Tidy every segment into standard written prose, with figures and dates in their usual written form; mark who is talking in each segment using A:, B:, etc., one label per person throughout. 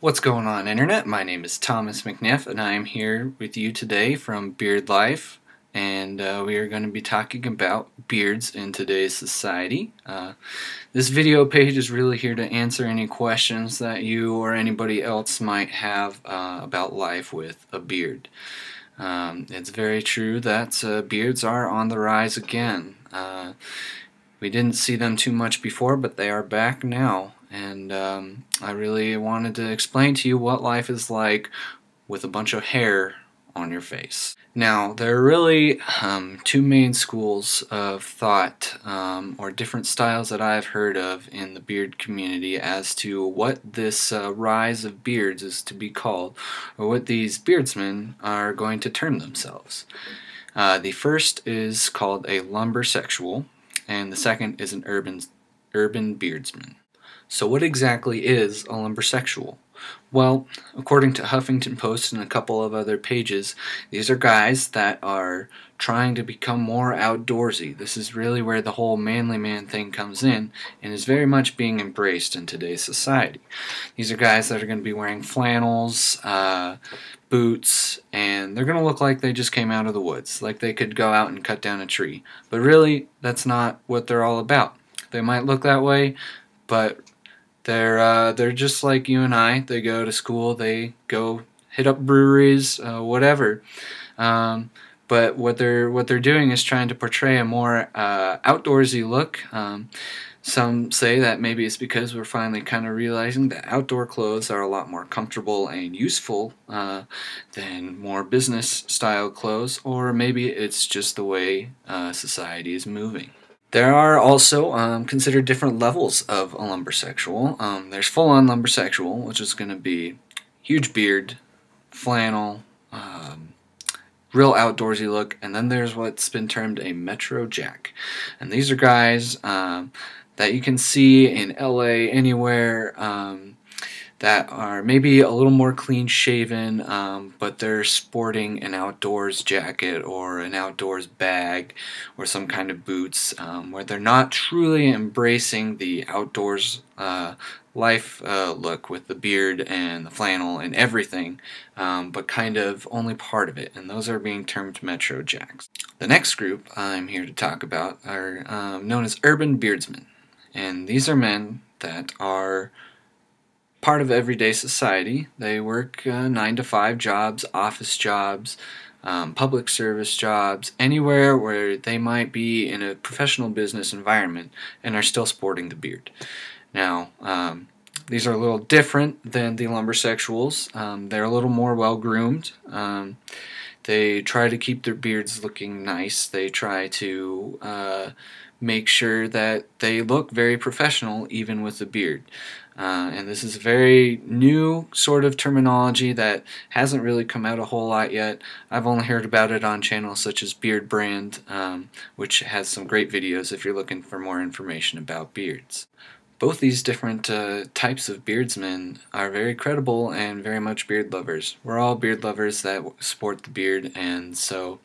A: What's going on, Internet? My name is Thomas McNiff, and I am here with you today from Beardlife, and we are going to be talking about beards in today's society. This video page is really here to answer any questions that you or anybody else might have about life with a beard. It's very true that beards are on the rise again. We didn't see them too much before, but they are back now. And I really wanted to explain to you what life is like with a bunch of hair on your face. Now, there are really two main schools of thought or different styles that I've heard of in the beard community as to what this rise of beards is to be called, or what these beardsmen are going to term themselves. The first is called a lumbersexual, and the second is an urban beardsman. So what exactly is a lumbersexual? Well, according to Huffington Post and a couple of other pages, these are guys that are trying to become more outdoorsy. This is really where the whole manly man thing comes in and is very much being embraced in today's society. These are guys that are going to be wearing flannels, boots, and they're going to look like they just came out of the woods, like they could go out and cut down a tree. But really, that's not what they're all about. They might look that way, but they're just like you and I. They go to school, they go hit up breweries, whatever. But what they're doing is trying to portray a more outdoorsy look. Some say that maybe it's because we're finally kind of realizing that outdoor clothes are a lot more comfortable and useful than more business style clothes, or maybe it's just the way society is moving. There are also considered different levels of a lumbersexual. There's full-on lumbersexual, which is going to be huge beard, flannel, real outdoorsy look, and then there's what's been termed a Metro Jack. And these are guys that you can see in LA, anywhere, that are maybe a little more clean-shaven, but they're sporting an outdoors jacket or an outdoors bag or some kind of boots, where they're not truly embracing the outdoors life look with the beard and the flannel and everything, but kind of only part of it, and those are being termed Metro Jacks. The next group I'm here to talk about are known as urban beardsmen, and these are men that are part of everyday society. They work 9-to-5 jobs, office jobs, public service jobs, anywhere where they might be in a professional business environment and are still sporting the beard. Now, these are a little different than the lumbersexuals. They're a little more well-groomed. They try to keep their beards looking nice. They try to make sure that they look very professional even with the beard. And this is a very new sort of terminology that hasn't really come out a whole lot yet. I've only heard about it on channels such as Beard Brand, which has some great videos if you're looking for more information about beards. Both these different types of beardsmen are very credible and very much beard lovers. We're all beard lovers that sport the beard, and so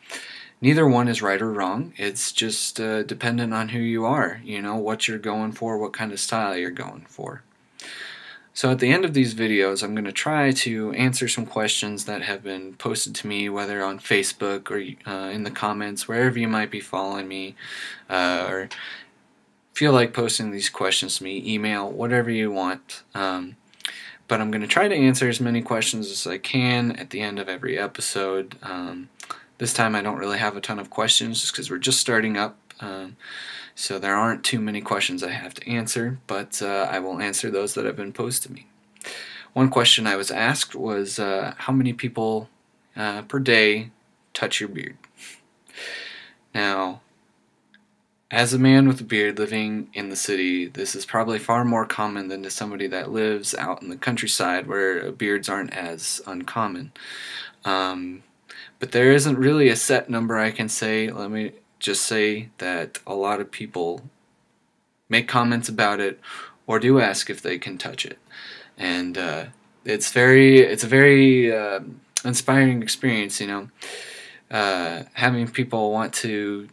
A: neither one is right or wrong. It's just dependent on who you are, you know, what you're going for, what kind of style you're going for. So at the end of these videos, I'm going to try to answer some questions that have been posted to me, whether on Facebook or in the comments, wherever you might be following me, or feel like posting these questions to me, email, whatever you want. But I'm going to try to answer as many questions as I can at the end of every episode. This time I don't really have a ton of questions just because we're just starting up. So there aren't too many questions I have to answer, but I will answer those that have been posed to me. One question I was asked was, how many people per day touch your beard? Now, as a man with a beard living in the city, this is probably far more common than to somebody that lives out in the countryside where beards aren't as uncommon. But there isn't really a set number I can say. Let me just say that a lot of people make comments about it or do ask if they can touch it, and it's a very inspiring experience, you know, having people want to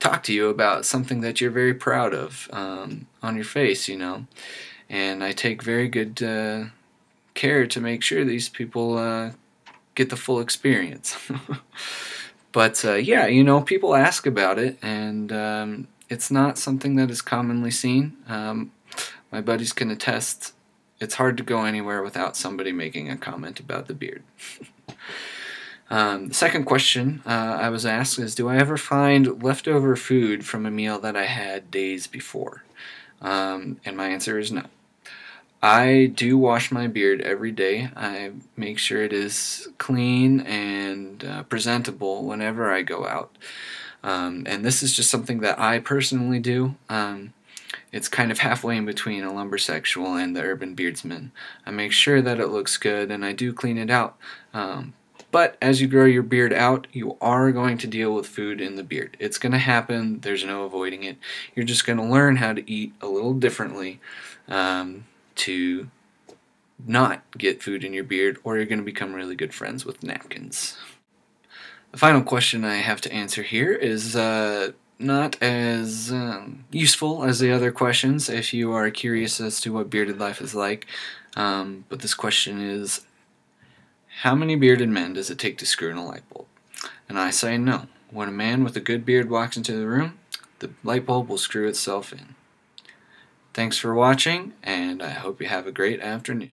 A: talk to you about something that you're very proud of on your face, you know. And I take very good care to make sure these people get the full experience. But yeah, people ask about it, and it's not something that is commonly seen. My buddies can attest it's hard to go anywhere without somebody making a comment about the beard. The second question I was asked is, do I ever find leftover food from a meal that I had days before? And my answer is no. I do wash my beard every day. I make sure it is clean and presentable whenever I go out. And this is just something that I personally do. It's kind of halfway in between a lumbersexual and the urban beardsman. I make sure that it looks good, and I do clean it out. But as you grow your beard out, you are going to deal with food in the beard. It's going to happen. There's no avoiding it. You're just going to learn how to eat a little differently to not get food in your beard, or you're going to become really good friends with napkins. The final question I have to answer here is not as useful as the other questions if you are curious as to what bearded life is like. But this question is, how many bearded men does it take to screw in a light bulb? And I say no. When a man with a good beard walks into the room, the light bulb will screw itself in. Thanks for watching, and I hope you have a great afternoon.